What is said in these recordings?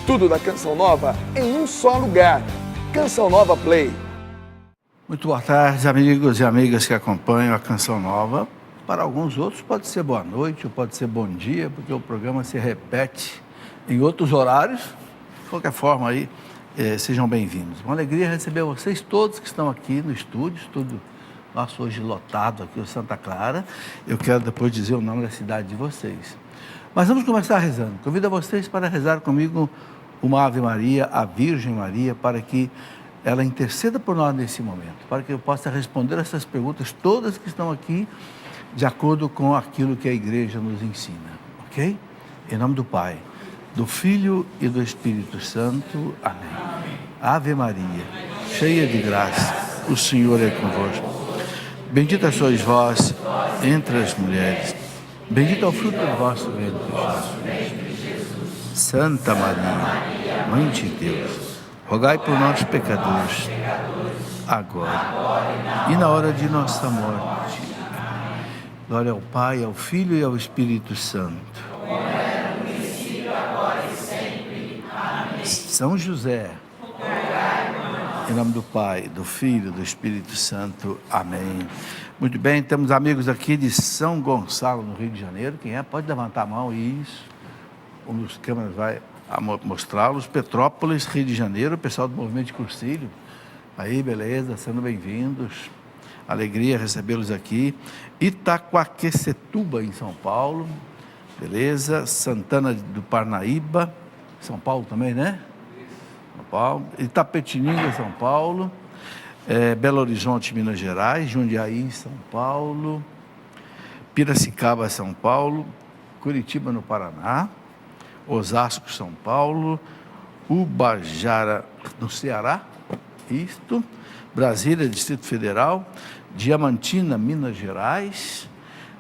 Tudo da Canção Nova em um só lugar. Canção Nova Play. Muito boa tarde, amigos e amigas que acompanham a Canção Nova. Para alguns outros pode ser boa noite ou pode ser bom dia, porque o programa se repete em outros horários. De qualquer forma aí, sejam bem-vindos. Uma alegria receber vocês todos que estão aqui no estúdio nosso hoje lotado aqui, o Santa Clara. Eu quero depois dizer o nome da cidade de vocês. Mas vamos começar rezando. Convido a vocês para rezar comigo uma Ave Maria, a Virgem Maria, para que ela interceda por nós nesse momento, para que eu possa responder essas perguntas todas que estão aqui, de acordo com aquilo que a igreja nos ensina, ok? Em nome do Pai, do Filho e do Espírito Santo. Amém. Ave Maria, cheia de graça, o Senhor é convosco. Bendita sois vós entre as mulheres, bendito é o fruto do vosso ventre, Jesus. Santa Maria, Mãe de Deus, rogai por nós, pecadores, agora e na hora de nossa morte. Glória ao Pai, ao Filho e ao Espírito Santo. Como era no princípio, agora e sempre. Amém. São José, em nome do Pai, do Filho e do Espírito Santo. Amém. Muito bem, temos amigos aqui de São Gonçalo, no Rio de Janeiro. Quem é? Pode levantar a mão. Isso. Um dos câmeras vai mostrá-los. Petrópolis, Rio de Janeiro, o pessoal do Movimento de Cursilho. Aí, beleza, sendo bem-vindos. Alegria recebê-los aqui. Itaquaquecetuba, em São Paulo. Beleza. Santana do Parnaíba. São Paulo também, né? São Paulo. Itapetininga, São Paulo. Belo Horizonte, Minas Gerais. Jundiaí, São Paulo. Piracicaba, São Paulo. Curitiba, no Paraná. Osasco, São Paulo. Ubajara, no Ceará. Isto. Brasília, Distrito Federal. Diamantina, Minas Gerais.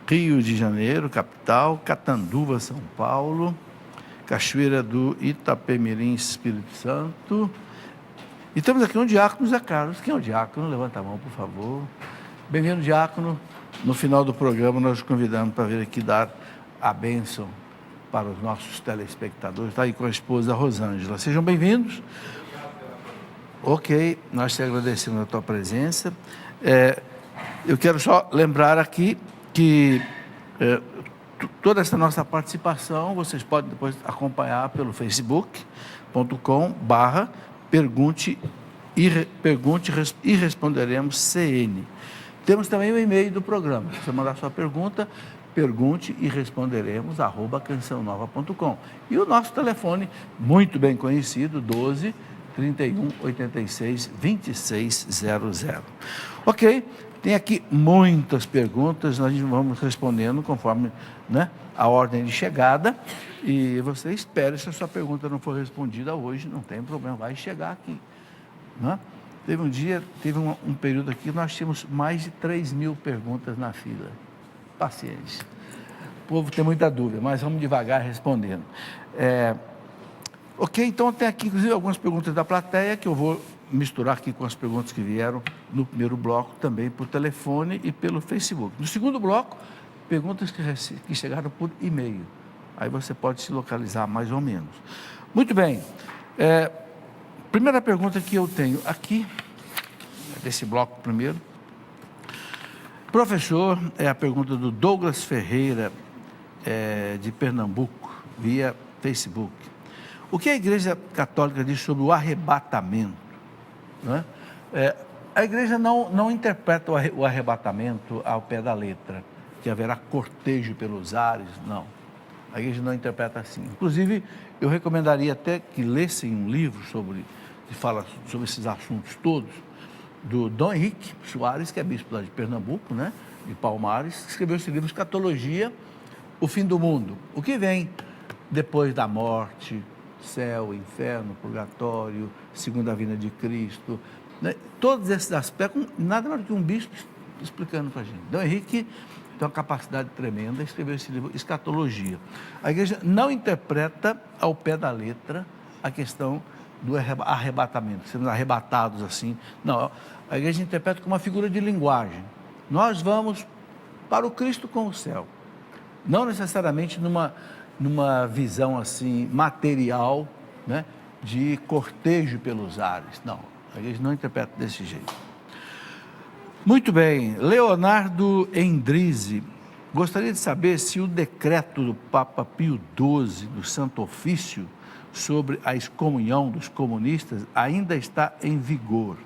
Rio de Janeiro, capital. Catanduva, São Paulo. Cachoeira do Itapemirim, Espírito Santo. E temos aqui um diácono, Zé Carlos. Quem é o diácono? Levanta a mão, por favor. Bem-vindo, diácono. No final do programa, nós convidamos para vir aqui dar a bênção para os nossos telespectadores. Está aí com a esposa Rosângela. Sejam bem-vindos. Ok, nós te agradecemos a tua presença. Eu quero só lembrar aqui que toda essa nossa participação vocês podem depois acompanhar pelo facebook.com/pergunte e responderemos CN. Temos também o e-mail do programa. Se você mandar sua pergunta, pergunte e responderemos @cançãonova.com. E o nosso telefone, muito bem conhecido, 12 31 86 2600. Ok, tem aqui muitas perguntas, nós vamos respondendo conforme, né, a ordem de chegada. E você espere, se a sua pergunta não for respondida hoje, não tem problema, vai chegar aqui, né? Teve um período aqui, nós tínhamos mais de 3.000 perguntas na fila. Paciência. O povo tem muita dúvida, mas vamos devagar respondendo. Ok, então tem aqui, inclusive, algumas perguntas da plateia que eu vou misturar aqui com as perguntas que vieram no primeiro bloco, também por telefone e pelo Facebook. No segundo bloco, perguntas que chegaram por e-mail. Aí você pode se localizar mais ou menos. Muito bem. Primeira pergunta que eu tenho aqui, desse bloco primeiro. Professor, é a pergunta do Douglas Ferreira, de Pernambuco, via Facebook. O que a Igreja Católica diz sobre o arrebatamento? Né? A Igreja não interpreta o arrebatamento ao pé da letra, que haverá cortejo pelos ares, não. A Igreja não interpreta assim. Inclusive, eu recomendaria até que lessem um livro que fala sobre esses assuntos todos, do Dom Henrique Soares, que é bispo lá de Pernambuco, né? De Palmares, que escreveu esse livro, Escatologia, o fim do mundo. O que vem depois da morte, céu, inferno, purgatório, segunda vinda de Cristo, né? Todos esses aspectos, nada mais do que um bispo explicando para a gente. Dom Henrique tem uma capacidade tremenda, escreveu esse livro, Escatologia. A Igreja não interpreta ao pé da letra a questão do arrebatamento, sermos arrebatados assim. Não, a Igreja interpreta como uma figura de linguagem. Nós vamos para o Cristo com o céu. Não necessariamente numa visão assim material, né, de cortejo pelos ares. Não, a igreja não interpreta desse jeito. Muito bem, Leonardo Endrizi gostaria de saber se o decreto do Papa Pio XII, do Santo Ofício, sobre a excomunhão dos comunistas ainda está em vigor.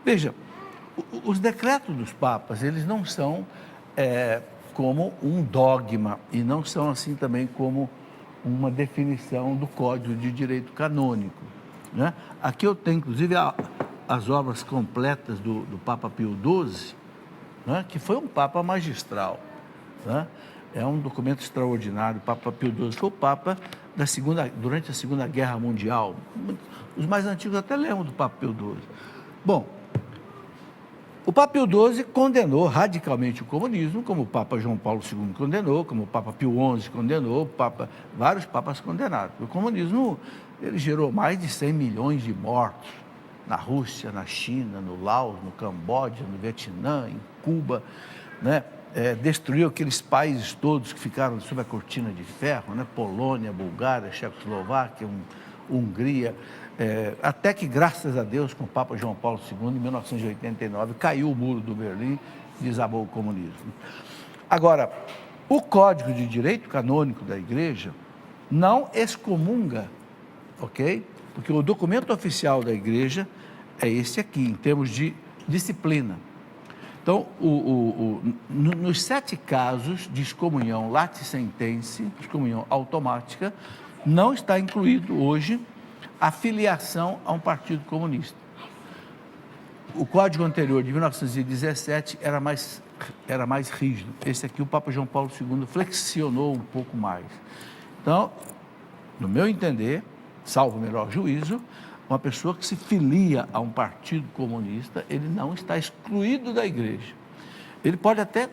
Veja, os decretos dos papas, eles não são como um dogma e não são assim também como uma definição do Código de Direito Canônico, né? Aqui eu tenho, inclusive, as obras completas do Papa Pio XII, né? Que foi um Papa magistral, né? É um documento extraordinário. O Papa Pio XII foi o Papa durante a Segunda Guerra Mundial. Os mais antigos até lembram do Papa Pio XII. Bom, o Papa Pio XII condenou radicalmente o comunismo, como o Papa João Paulo II condenou, como o Papa Pio XI condenou, vários papas condenaram. O comunismo, ele gerou mais de 100 milhões de mortos na Rússia, na China, no Laos, no Camboja, no Vietnã, em Cuba, né? Destruiu aqueles países todos que ficaram sob a cortina de ferro, né? Polônia, Bulgária, Checoslováquia, Hungria, até que, graças a Deus, com o Papa João Paulo II, em 1989, caiu o muro do Berlim e desabou o comunismo. Agora, o Código de Direito Canônico da Igreja não excomunga, ok? Porque o documento oficial da Igreja é esse aqui, em termos de disciplina. Então, nos 7 casos de excomunhão lati sententia, excomunhão automática, não está incluído hoje a filiação a um partido comunista. O código anterior, de 1917, era mais rígido. Esse aqui, o Papa João Paulo II flexionou um pouco mais. Então, no meu entender, salvo o melhor juízo, uma pessoa que se filia a um partido comunista, ele não está excluído da igreja. Ele pode até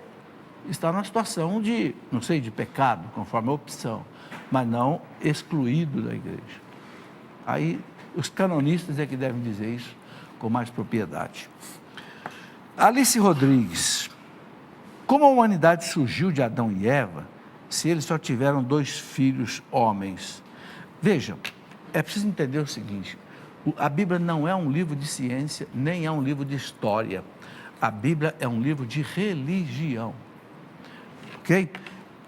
estar numa situação de, não sei, de pecado, conforme a opção, mas não excluído da igreja. Aí, os canonistas é que devem dizer isso com mais propriedade. Alice Rodrigues: como a humanidade surgiu de Adão e Eva, se eles só tiveram 2 filhos homens? Vejam, é preciso entender o seguinte: a Bíblia não é um livro de ciência, nem é um livro de história. A Bíblia é um livro de religião. Ok?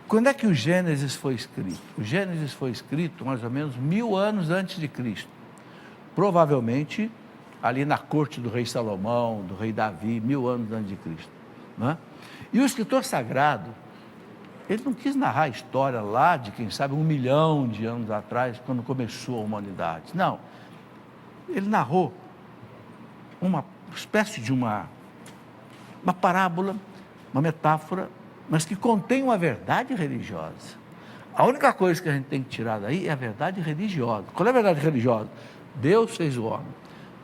Quando é que o Gênesis foi escrito? O Gênesis foi escrito mais ou menos 1000 anos antes de Cristo. Provavelmente ali na corte do rei Salomão, do rei Davi, 1000 anos antes de Cristo, né? E o escritor sagrado, ele não quis narrar a história lá de, quem sabe, 1 milhão de anos atrás, quando começou a humanidade. Não. Ele narrou uma espécie de uma parábola, uma metáfora, mas que contém uma verdade religiosa. A única coisa que a gente tem que tirar daí é a verdade religiosa. Qual é a verdade religiosa? Deus fez o homem,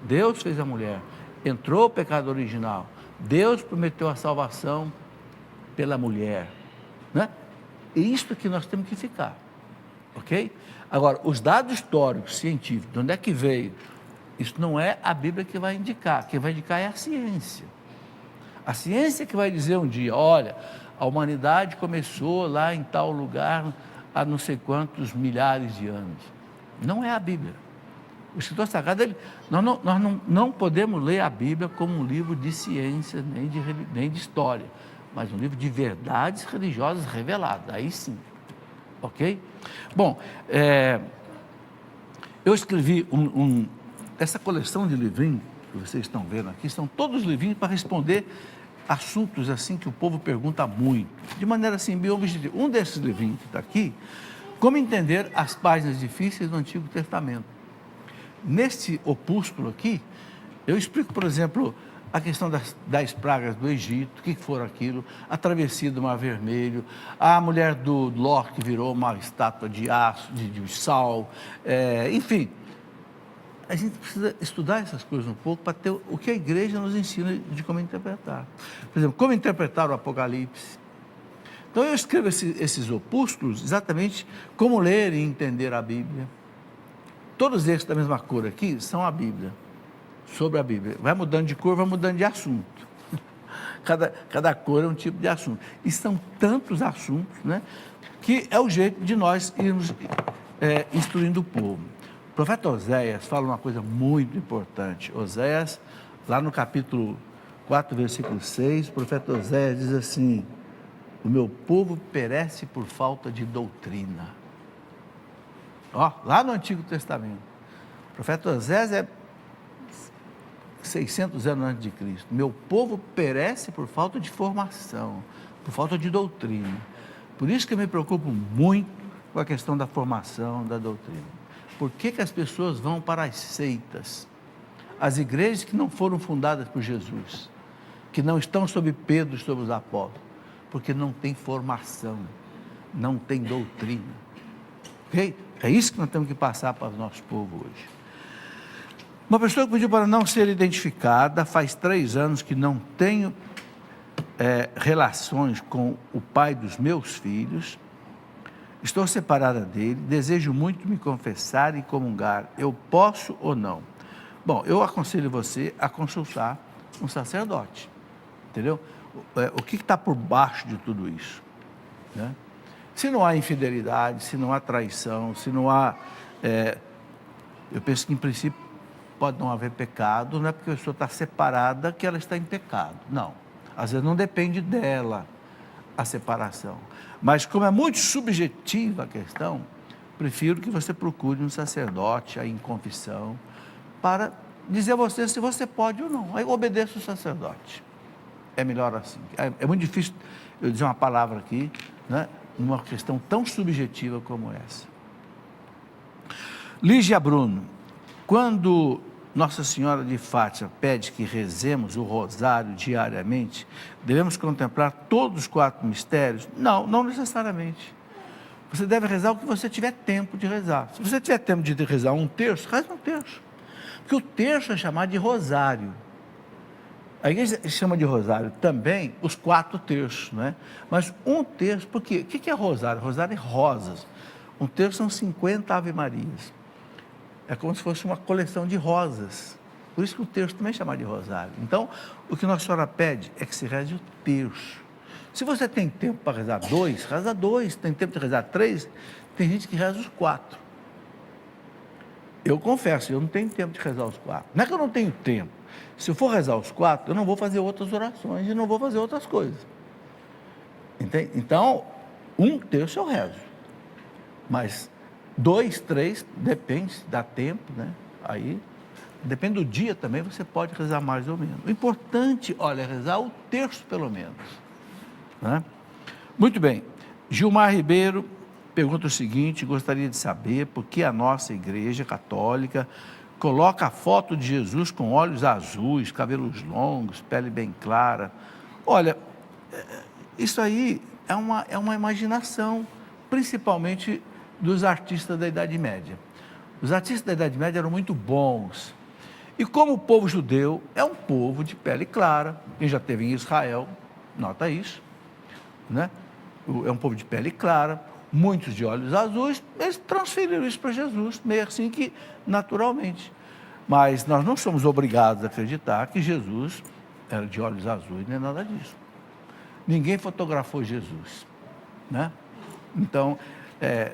Deus fez a mulher, entrou o pecado original, Deus prometeu a salvação pela mulher, né? E isso que nós temos que ficar, ok? Agora, os dados históricos, científicos, de onde é que veio? Isso não é a Bíblia que vai indicar, quem vai indicar é a ciência. A ciência que vai dizer um dia, olha, a humanidade começou lá em tal lugar há não sei quantos milhares de anos. Não é a Bíblia. O escritor sagrado, nós não podemos ler a Bíblia como um livro de ciência, nem de história, mas um livro de verdades religiosas reveladas, aí sim, ok? Bom, eu escrevi essa coleção de livrinhos que vocês estão vendo aqui, são todos livrinhos para responder assuntos assim que o povo pergunta muito, de maneira assim bem objetiva. Um desses livrinhos que está aqui, como entender as páginas difíceis do Antigo Testamento. Nesse opúsculo aqui, eu explico, por exemplo, a questão das pragas do Egito, o que foram aquilo, a travessia do Mar Vermelho, a mulher do Ló que virou uma estátua de aço, de sal, enfim. A gente precisa estudar essas coisas um pouco para ter o que a igreja nos ensina de como interpretar. Por exemplo, como interpretar o Apocalipse. Então eu escrevo esses opúsculos exatamente como ler e entender a Bíblia. Todos esses da mesma cor aqui são a Bíblia, sobre a Bíblia. Vai mudando de cor, vai mudando de assunto. Cada cor é um tipo de assunto. E são tantos assuntos, né, que é o jeito de nós irmos instruindo o povo. profeta Oséias fala uma coisa muito importante. Oséias, lá no capítulo 4, versículo 6, o profeta Oséias diz assim: o meu povo perece por falta de doutrina. Ó, lá no Antigo Testamento. O profeta Oséias é 600 anos antes de Cristo. Meu povo perece por falta de formação, por falta de doutrina. Por isso que eu me preocupo muito com a questão da formação, da doutrina. Por que as pessoas vão para as seitas? As igrejas que não foram fundadas por Jesus, que não estão sob Pedro, sob os apóstolos, porque não tem formação, não tem doutrina. Ok? É isso que nós temos que passar para o nosso povo hoje. Uma pessoa que pediu para não ser identificada, faz 3 anos que não tenho relações com o pai dos meus filhos, estou separada dele, desejo muito me confessar e comungar, eu posso ou não? Bom, eu aconselho você a consultar um sacerdote, entendeu? O que está por baixo de tudo isso, né? Se não há infidelidade, se não há traição, se não há... eu penso que, em princípio, pode não haver pecado, não é porque a pessoa está separada que ela está em pecado. Não. Às vezes não depende dela a separação. Mas, como é muito subjetiva a questão, prefiro que você procure um sacerdote aí em confissão para dizer a você se você pode ou não. Aí obedeça o sacerdote. É melhor assim. É muito difícil eu dizer uma palavra aqui, né? Numa questão tão subjetiva como essa. Lígia Bruno, quando Nossa Senhora de Fátima pede que rezemos o rosário diariamente, devemos contemplar todos os 4 mistérios? Não, não necessariamente. Você deve rezar o que você tiver tempo de rezar. Se você tiver tempo de rezar 1 terço, reza 1 terço. Porque o terço é chamado de rosário. A igreja chama de rosário também os 4 terços, não é? Mas 1 terço, por quê? O que é rosário? Rosário é rosas. 1 terço são 50 Ave-Marias. É como se fosse uma coleção de rosas. Por isso que o terço também é chamado de rosário. Então, o que Nossa Senhora pede é que se reze o terço. Se você tem tempo para rezar 2, reza 2. Tem tempo de rezar 3, tem gente que reza os 4. Eu confesso, eu não tenho tempo de rezar os 4. Não é que eu não tenho tempo. Se eu for rezar os 4, eu não vou fazer outras orações e não vou fazer outras coisas. Entende? Então, 1 terço eu rezo. Mas 2, 3, depende, dá tempo, né? Aí, depende do dia também, você pode rezar mais ou menos. O importante, olha, é rezar o terço pelo menos, né? Muito bem. Gilmar Ribeiro pergunta o seguinte: gostaria de saber por que a nossa igreja católica coloca a foto de Jesus com olhos azuis, cabelos longos, pele bem clara. Olha, isso aí é uma imaginação, principalmente dos artistas da Idade Média. Os artistas da Idade Média eram muito bons. E como o povo judeu é um povo de pele clara, quem já esteve em Israel, nota isso, né? É um povo de pele clara, muitos de olhos azuis, eles transferiram isso para Jesus, meio assim que naturalmente. Mas nós não somos obrigados a acreditar que Jesus era de olhos azuis, nem nada disso. Ninguém fotografou Jesus, né? Então, é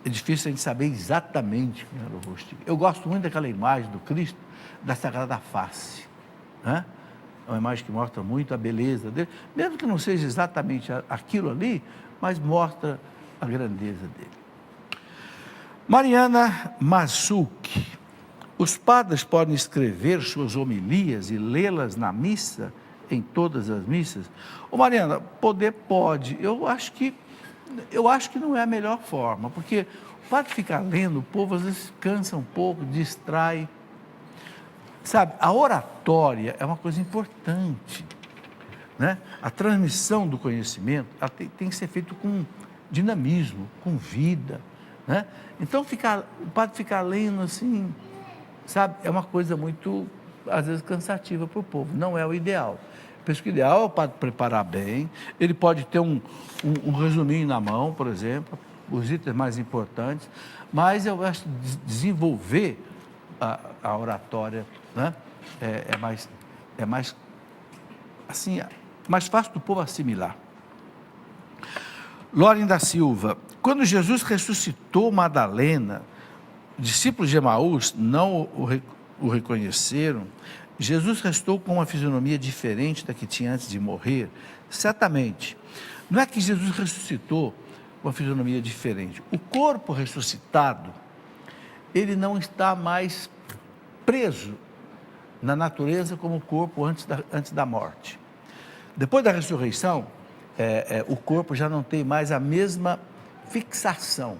difícil a gente saber exatamente como era o rosto. Eu gosto muito daquela imagem do Cristo, da Sagrada Face, né? É uma imagem que mostra muito a beleza dele, mesmo que não seja exatamente aquilo ali, mas mostra a grandeza dele. Mariana Masuki, os padres podem escrever suas homilias e lê-las na missa, em todas as missas? Ô Mariana, poder pode, eu acho que não é a melhor forma, porque o padre ficar lendo, o povo às vezes cansa um pouco, distrai. Sabe, a oratória é uma coisa importante, né? A transmissão do conhecimento tem que ser feita com dinamismo, com vida, né? Então, o padre ficar lendo assim, sabe, é uma coisa muito, às vezes, cansativa para o povo, não é o ideal. Eu penso que o ideal é o padre preparar bem, ele pode ter um resuminho na mão, por exemplo, os itens mais importantes, mas eu acho que desenvolver a oratória, né? É mais assim, mais fácil do povo assimilar. Loren da Silva, quando Jesus ressuscitou Madalena, discípulos de Emaús não o reconheceram, Jesus restou com uma fisionomia diferente da que tinha antes de morrer, certamente. Não é que Jesus ressuscitou com uma fisionomia diferente. O corpo ressuscitado, ele não está mais preso na natureza como o corpo antes da morte. Depois da ressurreição, o corpo já não tem mais a mesma fixação,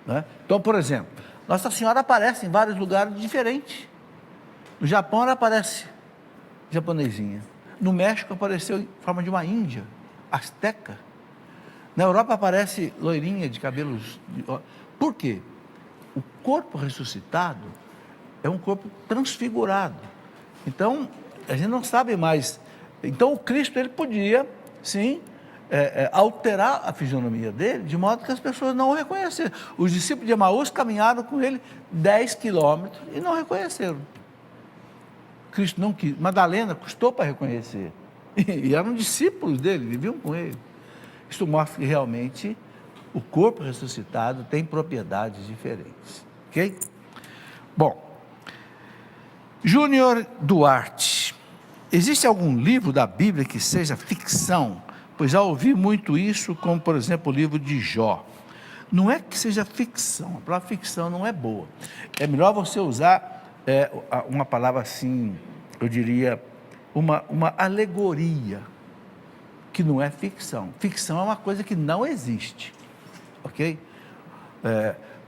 né? Então, por exemplo, Nossa Senhora aparece em vários lugares diferentes. No Japão ela aparece japonesinha. No México apareceu em forma de uma índia, asteca. Na Europa aparece loirinha de cabelos... Por quê? O corpo ressuscitado é um corpo transfigurado. Então, a gente não sabe mais. Então, o Cristo, ele podia, sim, alterar a fisionomia dele, de modo que as pessoas não o reconheceram. Os discípulos de Emaús caminharam com ele 10 quilômetros e não reconheceram. Cristo não quis. Madalena custou para reconhecer. E eram discípulos dele, viviam com ele. Isso mostra que realmente o corpo ressuscitado tem propriedades diferentes. Ok? Bom, Júnior Duarte, existe algum livro da Bíblia que seja ficção? Pois já ouvi muito isso, como por exemplo o livro de Jó. Não é que seja ficção, a palavra ficção não é boa. É melhor você usar uma palavra assim, eu diria, uma alegoria, que não é ficção. Ficção é uma coisa que não existe, ok?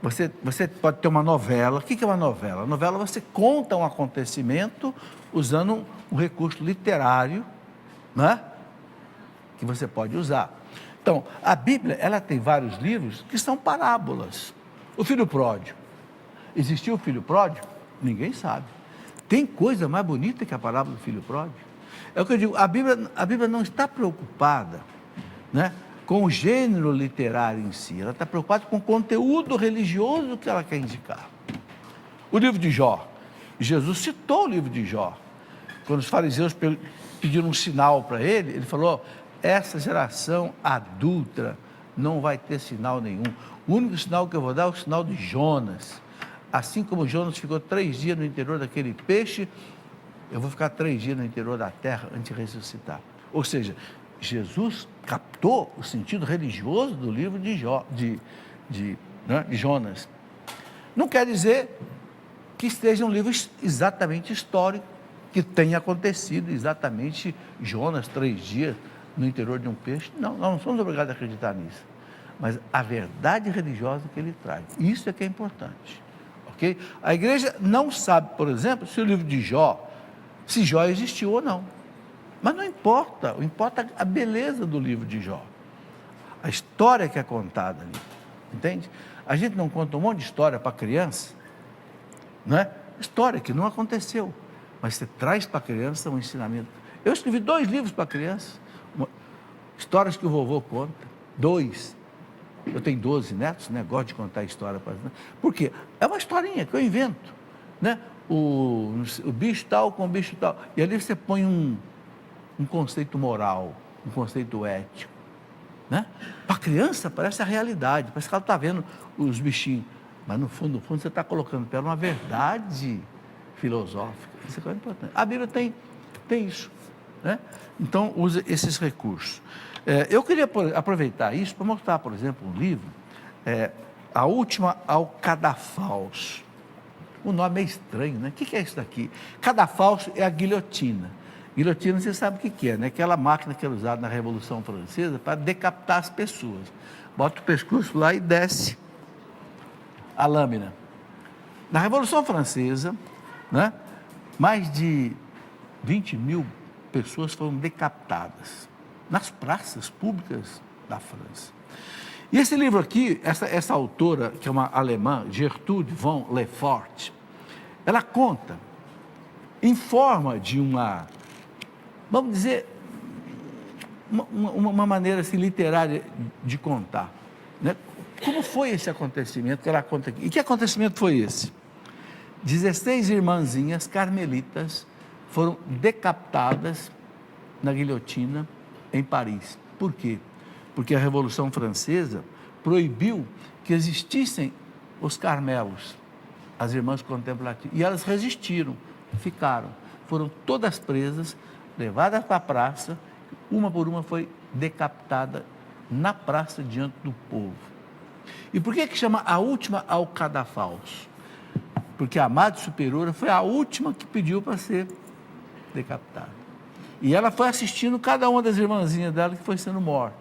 Você pode ter uma novela. O que é uma novela? A novela, você conta um acontecimento usando um recurso literário, né? Que você pode usar. Então, a Bíblia, ela tem vários livros que são parábolas. O filho pródigo. Existiu o filho pródigo? Ninguém sabe. Tem coisa mais bonita que a parábola do filho pródigo? É o que eu digo, a Bíblia não está preocupada, né, com o gênero literário em si, ela está preocupada com o conteúdo religioso que ela quer indicar. O livro de Jó, Jesus citou o livro de Jó. Quando os fariseus pediram um sinal para ele, ele falou: essa geração adulta não vai ter sinal nenhum. O único sinal que eu vou dar é o sinal de Jonas. Assim como Jonas ficou 3 dias no interior daquele peixe, eu vou ficar 3 dias no interior da terra antes de ressuscitar. Ou seja, Jesus captou o sentido religioso do livro de Jonas. Não quer dizer que esteja um livro exatamente histórico, que tenha acontecido exatamente Jonas 3 dias no interior de um peixe. Não, nós não somos obrigados a acreditar nisso. Mas a verdade religiosa que ele traz, isso é que é importante. Okay? A igreja não sabe, por exemplo, se o livro de Jó, se Jó existiu ou não. Mas não importa, importa a beleza do livro de Jó. A história que é contada ali, entende? A gente não conta um monte de história para criança, não é? História que não aconteceu, mas você traz para a criança um ensinamento. Eu escrevi 2 livros para criança, histórias que o vovô conta, 2. Eu tenho 12 netos, né? Gosto de contar história para eles. Por quê? É uma historinha que eu invento, né? O bicho tal com o bicho tal. E ali você põe um conceito moral, um conceito ético, né? Para a criança parece a realidade, parece que ela está vendo os bichinhos. Mas no fundo você está colocando para ela uma verdade filosófica. Isso é importante. A Bíblia tem isso, né? Então usa esses recursos. Eu queria aproveitar isso para mostrar, por exemplo, um livro, A Última ao Cadafalso. O nome é estranho, né? O que é isso daqui? Cadafalso é a guilhotina. Guilhotina, você sabe o que é, né? Aquela máquina que era usada na Revolução Francesa para decapitar as pessoas. Bota o pescoço lá e desce a lâmina. Na Revolução Francesa, né, mais de 20 mil pessoas foram decapitadas nas praças públicas da França. E esse livro aqui, essa autora, que é uma alemã, Gertrude von Lefort, ela conta, em forma de uma, vamos dizer, uma maneira assim, literária de contar, né? Como foi esse acontecimento que ela conta aqui? E que acontecimento foi esse? 16 irmãzinhas carmelitas foram decapitadas na guilhotina em Paris. Por quê? Porque a Revolução Francesa proibiu que existissem os carmelos. as irmãs contemplativas. E elas resistiram, ficaram. Foram todas presas, levadas para a praça, uma por uma foi decapitada na praça diante do povo. E por que chama a última ao cadafalso? Porque a Madre Superiora foi a última que pediu para ser decapitada. E ela foi assistindo cada uma das irmãzinhas dela que foi sendo morta.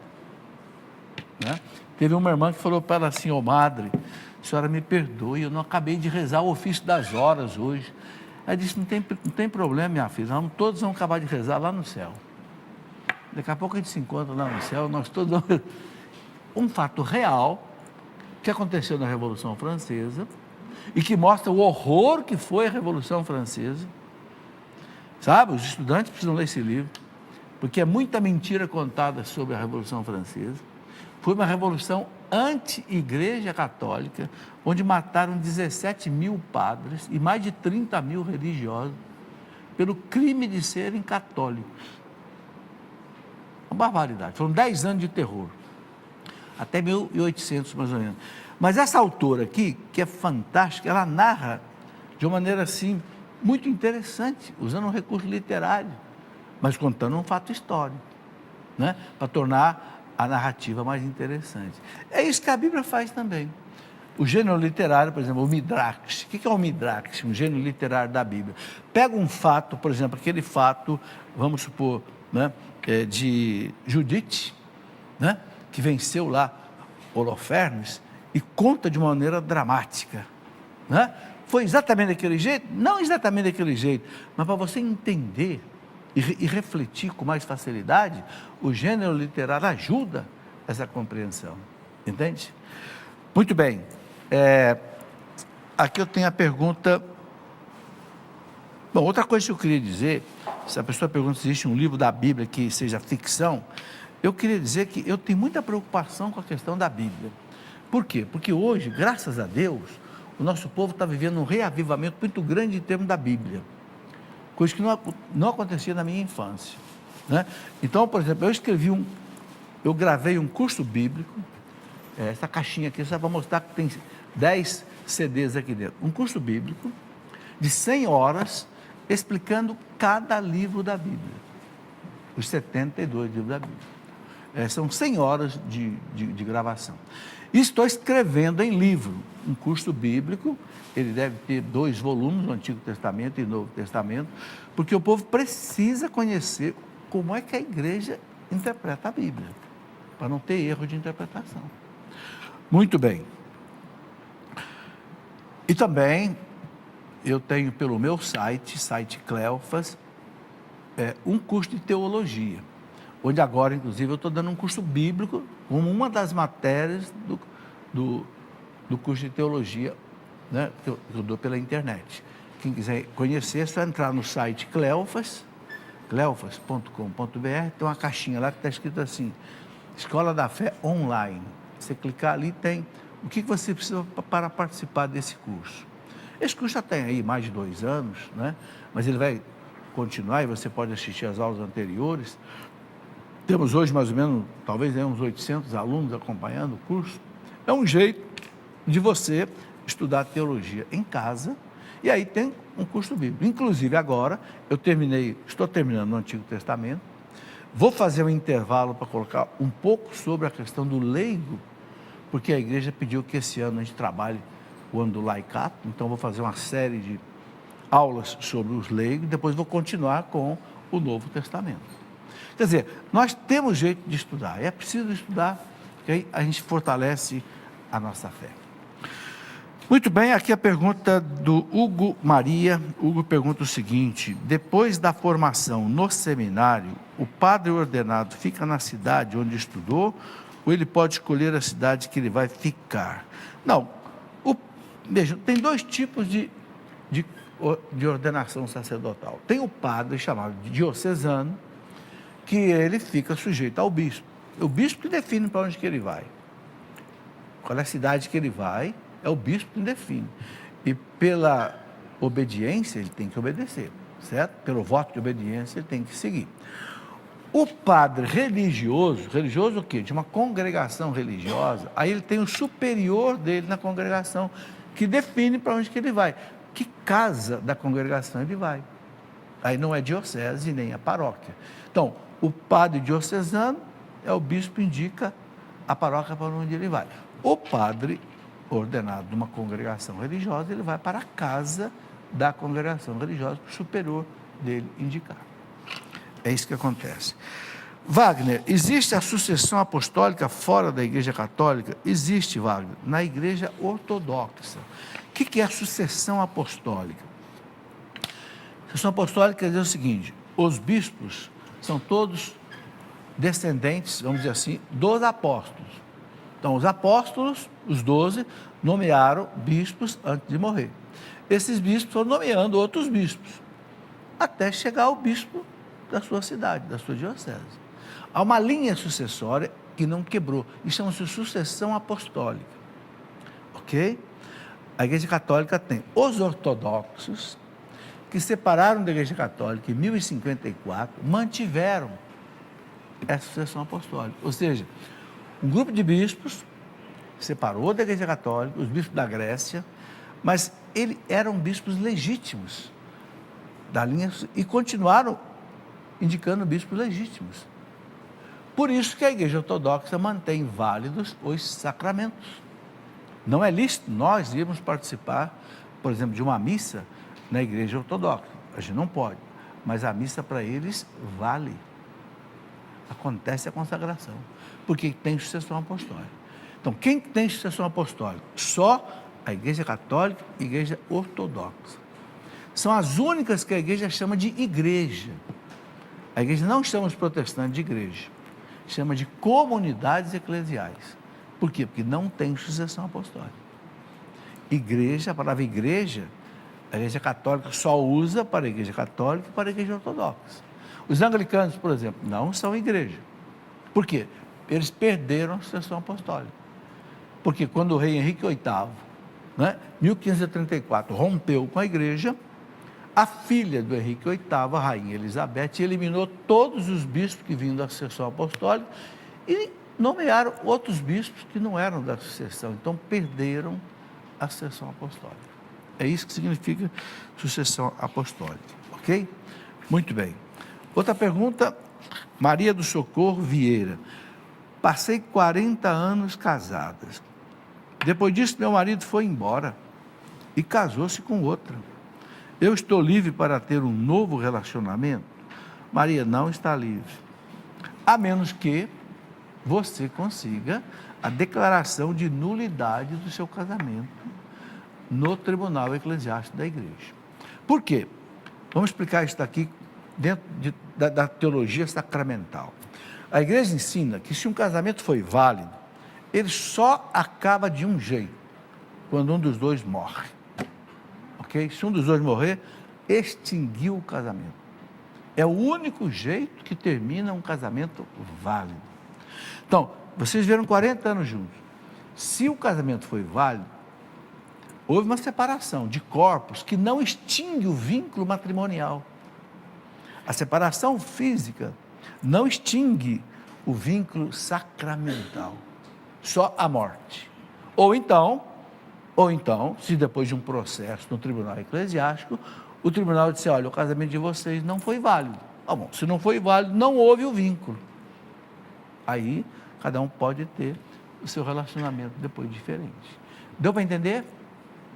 Né? Teve uma irmã que falou para ela assim: ô Madre, a senhora me perdoe, eu não acabei de rezar o ofício das horas hoje. Ela disse: não tem problema, minha filha, todos vamos acabar de rezar lá no céu. Daqui a pouco a gente se encontra lá no céu, nós todos vamos... Um fato real que aconteceu na Revolução Francesa e que mostra o horror que foi a Revolução Francesa. Sabe, os estudantes precisam ler esse livro, porque é muita mentira contada sobre a Revolução Francesa. Foi uma revolução anti-igreja católica, onde mataram 17 mil padres e mais de 30 mil religiosos pelo crime de serem católicos. Uma barbaridade. Foram 10 anos de terror, até 1800 mais ou menos. Mas essa autora aqui, que é fantástica, ela narra de uma maneira assim, muito interessante, usando um recurso literário, mas contando um fato histórico, né? Para tornar a narrativa mais interessante. É isso que a Bíblia faz também. O gênero literário, por exemplo, o Midrash. O que é o Midrash? Um gênero literário da Bíblia. Pega um fato, por exemplo, aquele fato, vamos supor, né, de Judite, né, que venceu lá Holofernes, e conta de uma maneira dramática. Né? Foi exatamente daquele jeito? Não exatamente daquele jeito, mas para você entender e refletir com mais facilidade, o gênero literário ajuda essa compreensão. Entende? Muito bem. Aqui eu tenho a pergunta. Bom, outra coisa que eu queria dizer, se a pessoa pergunta se existe um livro da Bíblia que seja ficção, eu queria dizer que eu tenho muita preocupação com a questão da Bíblia. Por quê? Porque hoje, graças a Deus, o nosso povo está vivendo um reavivamento muito grande em termos da Bíblia, coisa que não acontecia na minha infância. Né? Então, por exemplo, eu gravei um curso bíblico, essa caixinha aqui, só para mostrar que tem 10 CDs aqui dentro. Um curso bíblico de 100 horas, explicando cada livro da Bíblia, os 72 livros da Bíblia. São 100 horas de gravação. E estou escrevendo em livro um curso bíblico, ele deve ter 2 volumes, o Antigo Testamento e o Novo Testamento, porque o povo precisa conhecer como é que a igreja interpreta a Bíblia, para não ter erro de interpretação. Muito bem. E também eu tenho pelo meu site Cleofas, um curso de teologia, onde agora, inclusive, eu estou dando um curso bíblico, como uma das matérias do curso de teologia, né, que eu dou pela internet. Quem quiser conhecer, é só entrar no site cleofas.com.br, tem uma caixinha lá que está escrito assim, Escola da Fé Online. Você clicar ali, tem o que você precisa para participar desse curso. Esse curso já tem aí mais de 2 anos, né? Mas ele vai continuar e você pode assistir às aulas anteriores. Temos hoje mais ou menos, talvez uns 800 alunos acompanhando o curso. É um jeito de você estudar teologia em casa, e aí tem um curso bíblico. Inclusive agora, estou terminando no Antigo Testamento, vou fazer um intervalo para colocar um pouco sobre a questão do leigo, porque a igreja pediu que esse ano a gente trabalhe o ano do laicato, então vou fazer uma série de aulas sobre os leigos, depois vou continuar com o Novo Testamento. Quer dizer, nós temos jeito de estudar, é preciso estudar, porque aí a gente fortalece a nossa fé. Muito bem, aqui a pergunta do Hugo Maria. Hugo pergunta o seguinte: depois da formação no seminário, o padre ordenado fica na cidade onde estudou, ou ele pode escolher a cidade que ele vai ficar? Não, veja, tem 2 tipos de ordenação sacerdotal. Tem o padre chamado de diocesano, que ele fica sujeito ao bispo. O bispo que define para onde que ele vai. Qual é a cidade que ele vai, é o bispo que define. E pela obediência, ele tem que obedecer, certo? Pelo voto de obediência, ele tem que seguir. O padre religioso o quê? De uma congregação religiosa, aí ele tem o superior dele na congregação, que define para onde que ele vai, que casa da congregação ele vai. Aí não é diocese nem a paróquia. Então, o padre diocesano é o bispo indica a paróquia para onde ele vai. O padre ordenado numa congregação religiosa, ele vai para a casa da congregação religiosa, para o superior dele indicar. É isso que acontece. Wagner, existe a sucessão apostólica fora da Igreja Católica? Existe, Wagner, na Igreja Ortodoxa. O que é a sucessão apostólica? A sucessão apostólica quer dizer o seguinte: os bispos são todos descendentes, vamos dizer assim, dos apóstolos. Então, os apóstolos, os 12, nomearam bispos antes de morrer. Esses bispos foram nomeando outros bispos, até chegar ao bispo da sua cidade, da sua diocese. Há uma linha sucessória que não quebrou, e chama-se sucessão apostólica. Ok? A Igreja Católica tem os ortodoxos, que separaram da Igreja Católica em 1054, mantiveram essa sucessão apostólica. Ou seja, um grupo de bispos separou da Igreja Católica, os bispos da Grécia, mas eles eram bispos legítimos da linha e continuaram indicando bispos legítimos. Por isso que a Igreja Ortodoxa mantém válidos os sacramentos. Não é lícito nós irmos participar, por exemplo, de uma missa na Igreja Ortodoxa. A gente não pode, mas a missa para eles vale. Acontece a consagração, porque tem sucessão apostólica. Então, quem tem sucessão apostólica? Só a Igreja Católica e a Igreja Ortodoxa. São as únicas que a Igreja chama de igreja. A Igreja não chama os protestantes de igreja, chama de comunidades eclesiais. Por quê? Porque não tem sucessão apostólica. Igreja, a palavra igreja, a Igreja Católica só usa para a Igreja Católica e para a Igreja Ortodoxa. Os anglicanos, por exemplo, não são igreja. Por quê? Eles perderam a sucessão apostólica. Porque quando o rei Henrique VIII, 1534, rompeu com a igreja, a filha do Henrique VIII, a rainha Elizabeth, eliminou todos os bispos que vinham da sucessão apostólica e nomearam outros bispos que não eram da sucessão. Então, perderam a sucessão apostólica. É isso que significa sucessão apostólica. Ok? Muito bem. Outra pergunta, Maria do Socorro Vieira. Passei 40 anos casadas. Depois disso, meu marido foi embora e casou-se com outra. Eu estou livre para ter um novo relacionamento? Maria, não está livre. A menos que você consiga a declaração de nulidade do seu casamento no Tribunal Eclesiástico da Igreja. Por quê? Vamos explicar isso daqui dentro da teologia sacramental. A Igreja ensina que se um casamento foi válido, ele só acaba de um jeito, quando um dos dois morre. Ok? Se um dos dois morrer, extinguiu o casamento. É o único jeito que termina um casamento válido. Então, vocês viveram 40 anos juntos. Se o casamento foi válido, houve uma separação de corpos que não extingue o vínculo matrimonial. A separação física não extingue o vínculo sacramental. Só a morte. Ou então, se depois de um processo no tribunal eclesiástico, o tribunal disse, olha, o casamento de vocês não foi válido. Ah, bom, se não foi válido, não houve o vínculo. Aí, cada um pode ter o seu relacionamento depois diferente. Deu para entender?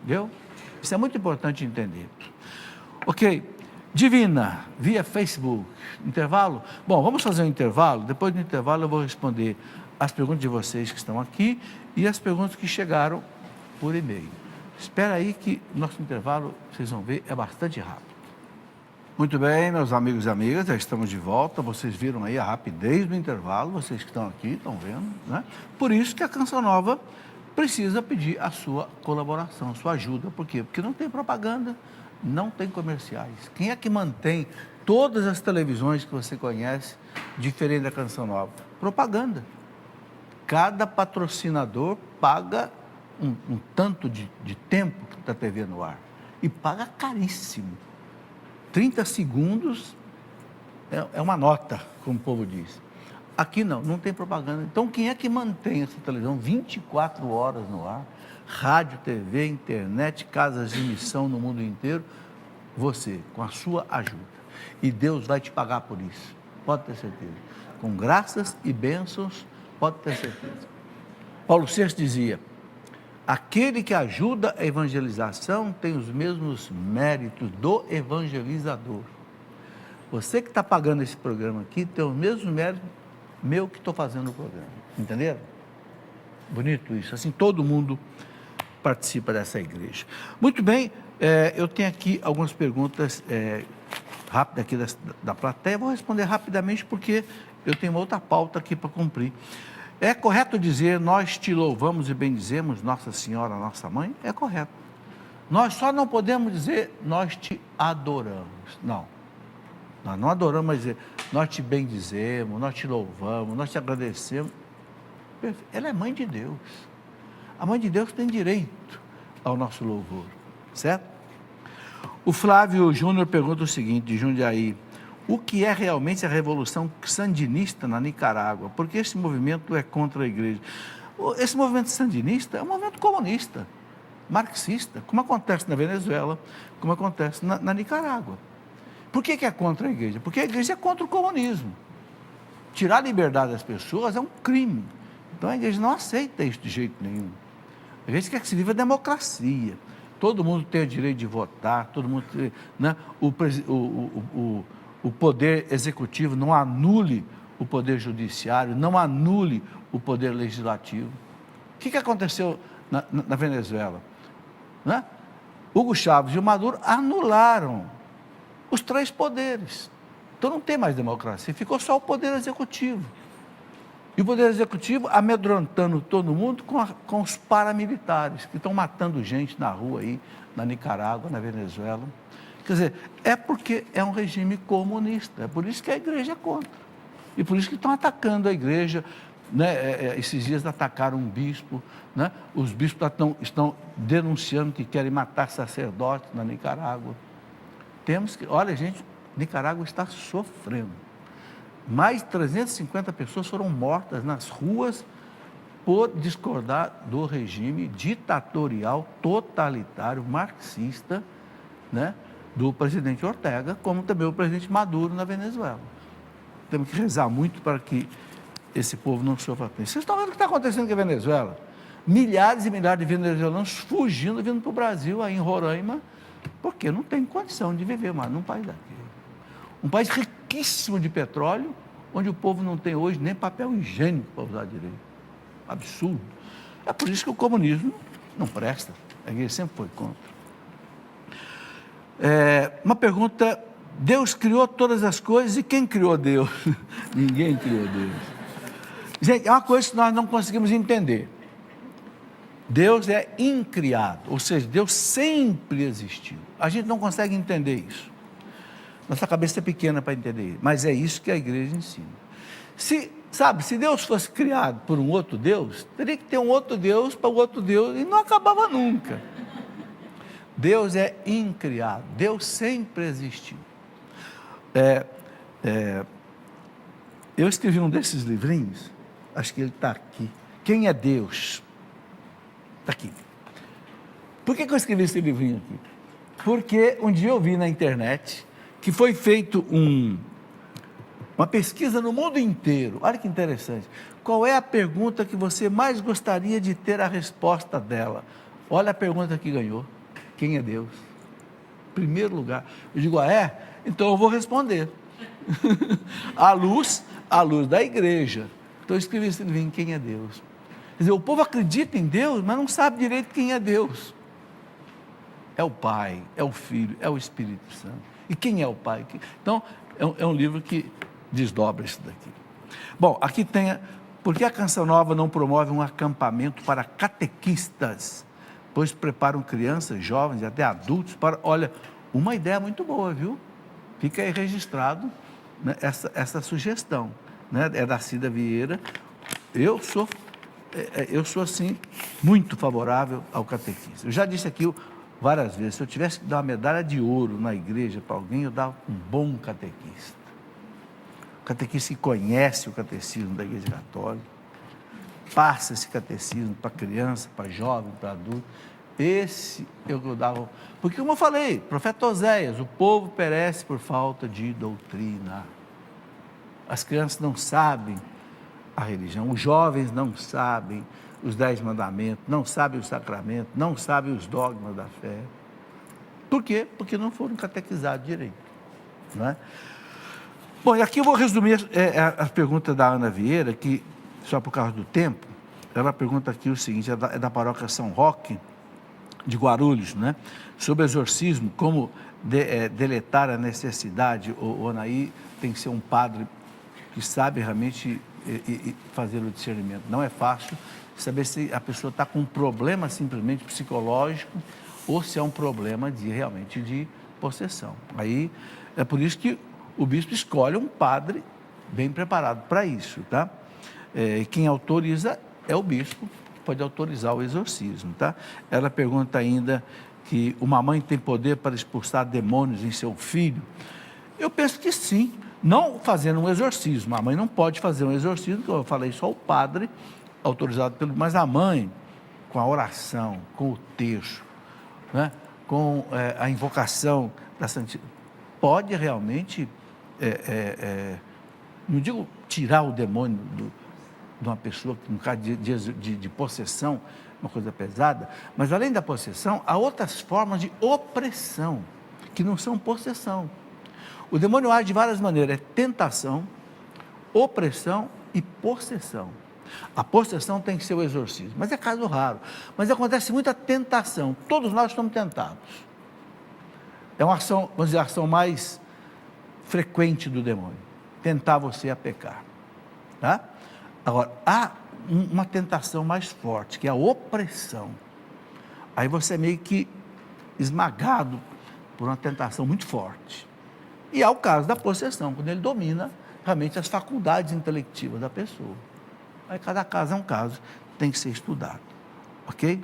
Deu? Isso é muito importante entender. Ok. Divina, via Facebook. Intervalo? Bom, vamos fazer um intervalo. Depois do intervalo eu vou responder as perguntas de vocês que estão aqui e as perguntas que chegaram por e-mail. Espera aí que nosso intervalo, vocês vão ver, é bastante rápido. Muito bem, meus amigos e amigas, já estamos de volta. Vocês viram aí a rapidez do intervalo, vocês que estão aqui, estão vendo, né? Por isso que a Canção Nova precisa pedir a sua colaboração, a sua ajuda. Por quê? Porque não tem propaganda, não tem comerciais. Quem é que mantém todas as televisões que você conhece, diferente da Canção Nova? Propaganda. Cada patrocinador paga um tanto de tempo da TV no ar. E paga caríssimo. 30 segundos é uma nota, como o povo diz. Aqui não tem propaganda. Então, quem é que mantém essa televisão 24 horas no ar? Rádio, TV, internet, casas de missão no mundo inteiro? Você, com a sua ajuda. E Deus vai te pagar por isso, pode ter certeza. Com graças e bênçãos, pode ter certeza. Paulo VI dizia, aquele que ajuda a evangelização tem os mesmos méritos do evangelizador. Você que está pagando esse programa aqui tem os mesmos méritos meu que estou fazendo o programa, entenderam? Bonito isso, assim todo mundo participa dessa igreja. Muito bem, eu tenho aqui algumas perguntas rápidas aqui da plateia, vou responder rapidamente porque eu tenho uma outra pauta aqui para cumprir. É correto dizer, nós te louvamos e bendizemos, Nossa Senhora, nossa Mãe? É correto. Nós só não podemos dizer, nós te adoramos, não. Nós não adoramos, mas dizer, nós te bendizemos, nós te louvamos, nós te agradecemos. Ela é mãe de Deus. A mãe de Deus tem direito ao nosso louvor, certo? O Flávio Júnior pergunta o seguinte, de Jundiaí, o que é realmente a revolução sandinista na Nicarágua? Porque esse movimento é contra a igreja. Esse movimento sandinista é um movimento comunista, marxista, como acontece na Venezuela, como acontece na Nicarágua. Por que é contra a igreja? Porque a igreja é contra o comunismo. Tirar a liberdade das pessoas é um crime. Então a igreja não aceita isso de jeito nenhum. A igreja quer que se viva a democracia. Todo mundo tem o direito de votar, todo mundo tem, né? O poder executivo não anule o poder judiciário, não anule o poder legislativo. O que aconteceu na Venezuela? Né? Hugo Chávez e o Maduro anularam os três poderes. Então não tem mais democracia, ficou só o poder executivo. E o poder executivo amedrontando todo mundo com os paramilitares, que estão matando gente na rua aí, na Nicarágua, na Venezuela. Quer dizer, é porque é um regime comunista, é por isso que a igreja é contra. E por isso que estão atacando a igreja, né? Esses dias atacaram um bispo, né? Os bispos estão denunciando que querem matar sacerdotes na Nicarágua. Temos que, olha gente, Nicarágua está sofrendo. Mais de 350 pessoas foram mortas nas ruas por discordar do regime ditatorial, totalitário, marxista, né, do presidente Ortega, como também o presidente Maduro na Venezuela. Temos que rezar muito para que esse povo não sofra. Vocês estão vendo o que está acontecendo com a Venezuela? Milhares e milhares de venezuelanos fugindo, vindo para o Brasil, aí em Roraima, porque não tem condição de viver mais num país daquele. Um país riquíssimo de petróleo, onde o povo não tem hoje nem papel higiênico para usar direito. Absurdo. É por isso que o comunismo não presta. A igreja sempre foi contra. Uma pergunta, Deus criou todas as coisas e quem criou Deus? Ninguém criou Deus. Gente, é uma coisa que nós não conseguimos entender. Deus é incriado, ou seja, Deus sempre existiu. A gente não consegue entender isso. Nossa cabeça é pequena para entender isso, mas é isso que a igreja ensina. Se Deus fosse criado por um outro Deus, teria que ter um outro Deus para o outro Deus e não acabava nunca. Deus é incriado, Deus sempre existiu. Eu escrevi um desses livrinhos, acho que ele está aqui. Quem é Deus? Está aqui. Por que eu escrevi esse livrinho aqui? Porque um dia eu vi na internet que foi feito uma pesquisa no mundo inteiro. Olha que interessante. Qual é a pergunta que você mais gostaria de ter a resposta dela? Olha a pergunta que ganhou. Quem é Deus? Primeiro lugar. Eu digo, então eu vou responder. à luz da igreja. Então eu escrevi esse livrinho, quem é Deus? Quer dizer, o povo acredita em Deus, mas não sabe direito quem é Deus. É o Pai, é o Filho, é o Espírito Santo. E quem é o Pai? Então, é um livro que desdobra isso daqui. Bom, aqui tem, por que a Canção Nova não promove um acampamento para catequistas? Pois preparam crianças, jovens e até adultos para, olha, uma ideia muito boa, viu? Fica aí registrado, né, essa sugestão, né, é da Cida Vieira. Eu sou assim, muito favorável ao catequista. Eu já disse aqui várias vezes, se eu tivesse que dar uma medalha de ouro na igreja para alguém, eu dava um bom catequista. catequista que conhece o catecismo da Igreja Católica, passa esse catecismo para criança, para jovem, para adulto. Esse eu dava. Porque, como eu falei, profeta Oséias, o povo perece por falta de doutrina. As crianças não sabem a religião, os jovens não sabem os 10 mandamentos, não sabem o sacramento, não sabem os dogmas da fé. Por quê? Porque não foram catequizados direito. Não é? Bom, e aqui eu vou resumir a pergunta da Ana Vieira, que, só por causa do tempo, ela pergunta aqui o seguinte, é da paróquia São Roque, de Guarulhos, né? Sobre exorcismo, como deletar a necessidade. O Anaí tem que ser um padre que sabe realmente fazer o discernimento. Não é fácil saber se a pessoa está com um problema simplesmente psicológico ou se é um problema realmente de possessão. Aí é por isso que o bispo escolhe um padre bem preparado para isso, tá? Quem autoriza é o bispo, que pode autorizar o exorcismo, tá? Ela pergunta ainda que uma mãe tem poder para expulsar demônios em seu filho. Eu penso que sim, não fazendo um exorcismo. A mãe não pode fazer um exorcismo, como eu falei, só o padre autorizado pelo... Mas a mãe, com a oração, com o texto, né? Com a invocação da santidade, pode realmente, não digo tirar o demônio de uma pessoa, no caso de possessão, uma coisa pesada, mas além da possessão, há outras formas de opressão, que não são possessão. O demônio age de várias maneiras, é tentação, opressão e possessão. A possessão tem que ser o exorcismo, mas é caso raro. Mas acontece muita tentação, todos nós estamos tentados. É uma ação, vamos dizer, a ação mais frequente do demônio, tentar você a pecar. Tá? Agora, há uma tentação mais forte, que é a opressão. Aí você é meio que esmagado por uma tentação muito forte. E há o caso da possessão, quando ele domina realmente as faculdades intelectivas da pessoa. Aí cada caso é um caso, tem que ser estudado. Ok?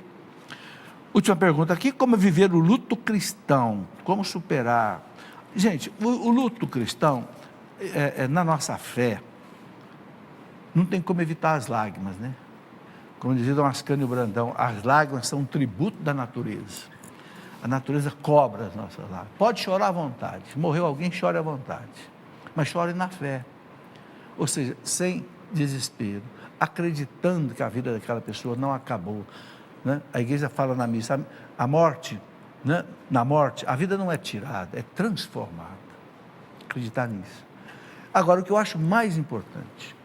Última pergunta aqui, como viver o luto cristão? Como superar? Gente, o luto cristão, na nossa fé, não tem como evitar as lágrimas, né? Como dizia Dom Ascânio Brandão, as lágrimas são um tributo da natureza. A natureza cobra as nossas lágrimas. Pode chorar à vontade. Morreu alguém, chore à vontade. Mas chore na fé. Ou seja, sem desespero, acreditando que a vida daquela pessoa não acabou. Né? A igreja fala na missa, a morte, né? Na morte, a vida não é tirada, é transformada. Acreditar nisso. Agora, o que eu acho mais importante,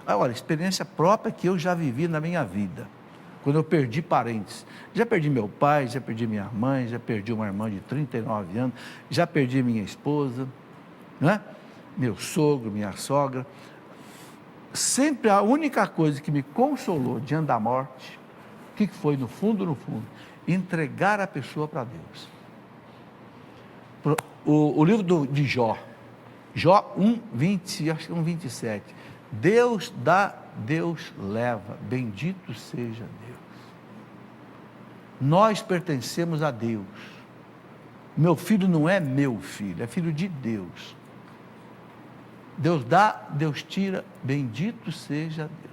olha, experiência própria que eu já vivi na minha vida, quando eu perdi parentes. Já perdi meu pai, já perdi minha mãe, já perdi uma irmã de 39 anos, já perdi minha esposa, né? Meu sogro, minha sogra. Sempre a única coisa que me consolou diante da morte, o que foi no fundo, entregar a pessoa para Deus. O livro de Jó 1:20, acho que 1:27, Deus dá, Deus leva, bendito seja Deus. Nós pertencemos a Deus. Meu filho não é meu filho, é filho de Deus. Deus dá, Deus tira, bendito seja Deus.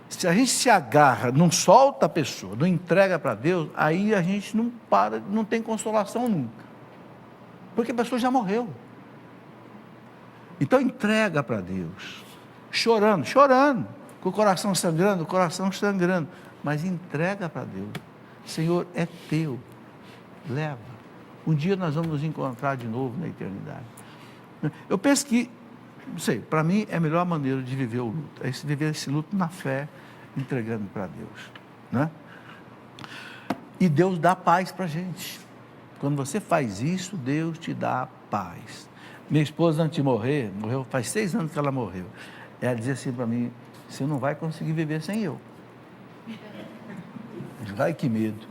Se a gente se agarra, não solta a pessoa, não entrega para Deus, aí a gente não para, não tem consolação nunca. Porque a pessoa já morreu. Então entrega para Deus. Chorando, com o coração sangrando, mas entrega para Deus. Senhor, é teu, leva. Um dia nós vamos nos encontrar de novo na eternidade. Eu penso que, não sei, para mim é a melhor maneira de viver o luto, é viver esse luto na fé, entregando para Deus, né? E Deus dá paz para a gente. Quando você faz isso, Deus te dá paz. Minha esposa, antes de morrer, faz 6 anos que ela morreu. Ela dizia assim para mim, você não vai conseguir viver sem eu. Eu digo, ai que medo.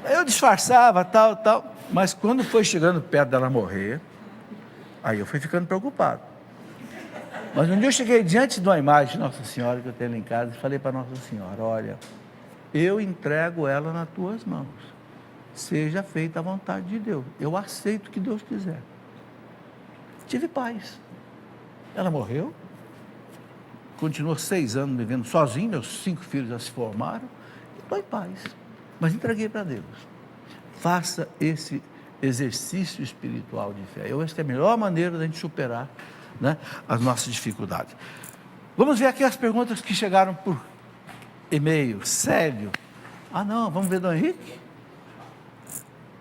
Eu disfarçava, tal, mas quando foi chegando perto dela morrer, aí eu fui ficando preocupado. Mas um dia eu cheguei diante de uma imagem de Nossa Senhora que eu tenho lá em casa e falei para Nossa Senhora, olha, eu entrego ela nas tuas mãos. Seja feita a vontade de Deus. Eu aceito o que Deus quiser. Tive paz. Ela morreu, continuou 6 anos vivendo sozinho, meus 5 filhos já se formaram, e estou em paz, mas entreguei para Deus. Faça esse exercício espiritual de fé. Eu acho que é a melhor maneira da gente superar, né, as nossas dificuldades. Vamos ver aqui as perguntas que chegaram por e-mail. Célio. Não, vamos ver Dom Henrique?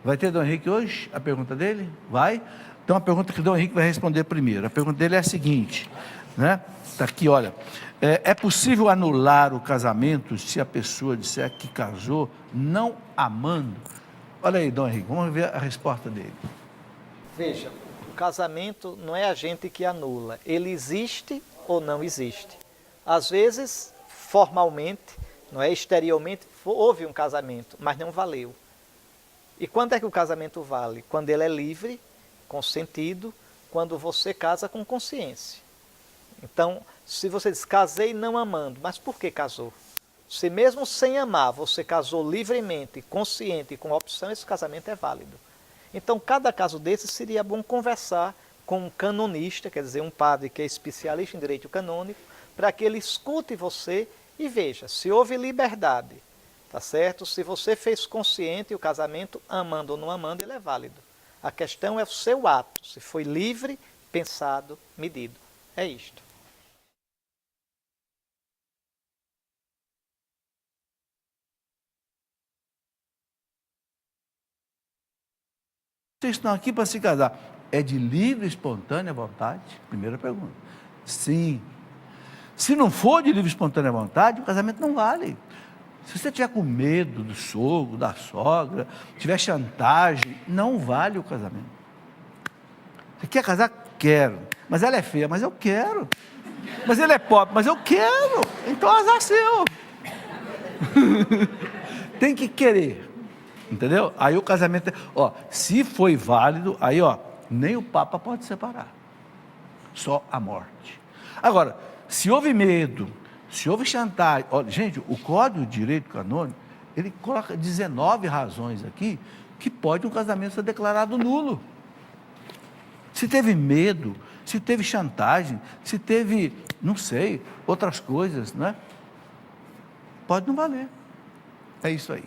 Vai ter Dom Henrique hoje? A pergunta dele? Vai? Então a pergunta que Dom Henrique vai responder primeiro. A pergunta dele é a seguinte, né? Está aqui, olha. É possível anular o casamento se a pessoa disser que casou não amando? Olha aí, Dom Henrique, vamos ver a resposta dele. Veja, o casamento não é a gente que anula, ele existe ou não existe. Às vezes, formalmente, não é exteriormente, houve um casamento, mas não valeu. E quando é que o casamento vale? Quando ele é livre, consentido, quando você casa com consciência. Então, se você diz, casei não amando, mas por que casou? Se mesmo sem amar, você casou livremente, consciente, com opção, esse casamento é válido. Então, cada caso desse seria bom conversar com um canonista, quer dizer, um padre que é especialista em direito canônico, para que ele escute você e veja se houve liberdade, tá certo? Se você fez consciente o casamento, amando ou não amando, ele é válido. A questão é o seu ato, se foi livre, pensado, medido. É isto. Vocês estão aqui para se casar. É de livre e espontânea vontade? Primeira pergunta. Sim. Se não for de livre e espontânea vontade, o casamento não vale. Se você tiver com medo do sogro, da sogra, tiver chantagem, não vale o casamento. Você quer casar? Quero. Mas ela é feia, mas eu quero. Mas ele é pobre, mas eu quero. Então azar seu. Tem que querer. Entendeu? Aí o casamento, se foi válido, aí nem o Papa pode separar. Só a morte. Agora, se houve medo, se houve chantagem, gente, o Código de Direito Canônico, ele coloca 19 razões aqui que pode um casamento ser declarado nulo. Se teve medo, se teve chantagem, se teve, não sei, outras coisas, né? Pode não valer. É isso aí.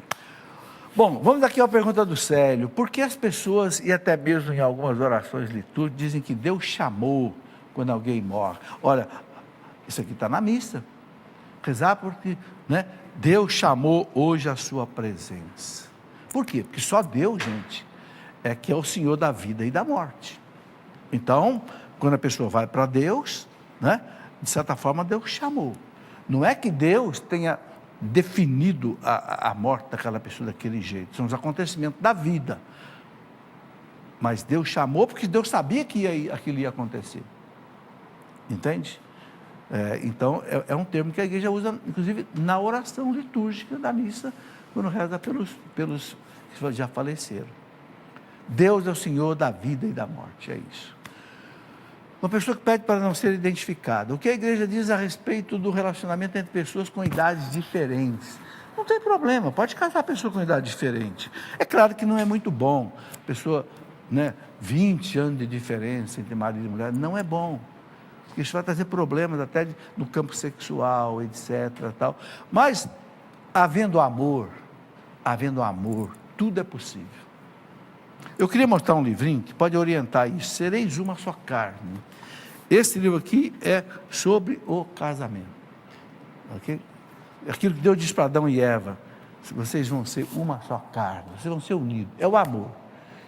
Bom, vamos aqui à pergunta do Célio. Por que as pessoas, e até mesmo em algumas orações litúrgicas, dizem que Deus chamou quando alguém morre? Olha, isso aqui está na missa. Rezar porque, né, Deus chamou hoje a sua presença. Por quê? Porque só Deus, gente, é que é o Senhor da vida e da morte. Então, quando a pessoa vai para Deus, né, de certa forma Deus chamou. Não é que Deus tenha definido a morte daquela pessoa daquele jeito, são os acontecimentos da vida, mas Deus chamou porque Deus sabia que aquilo ia acontecer, entende? Então é um termo que a igreja usa, inclusive na oração litúrgica da missa, quando reza pelos que já faleceram. Deus é o Senhor da vida e da morte, é isso. Uma pessoa que pede para não ser identificada. O que a igreja diz a respeito do relacionamento entre pessoas com idades diferentes? Não tem problema, pode casar pessoa com idade diferente. É claro que não é muito bom. Pessoa, 20 anos de diferença entre marido e mulher, não é bom. Porque isso vai trazer problemas até no campo sexual, etc. Tal. Mas, havendo amor, tudo é possível. Eu queria mostrar um livrinho que pode orientar isso. Sereis uma só carne. Esse livro aqui é sobre o casamento. Okay? Aquilo que Deus diz para Adão e Eva. Vocês vão ser uma só carne. Vocês vão ser unidos. É o amor.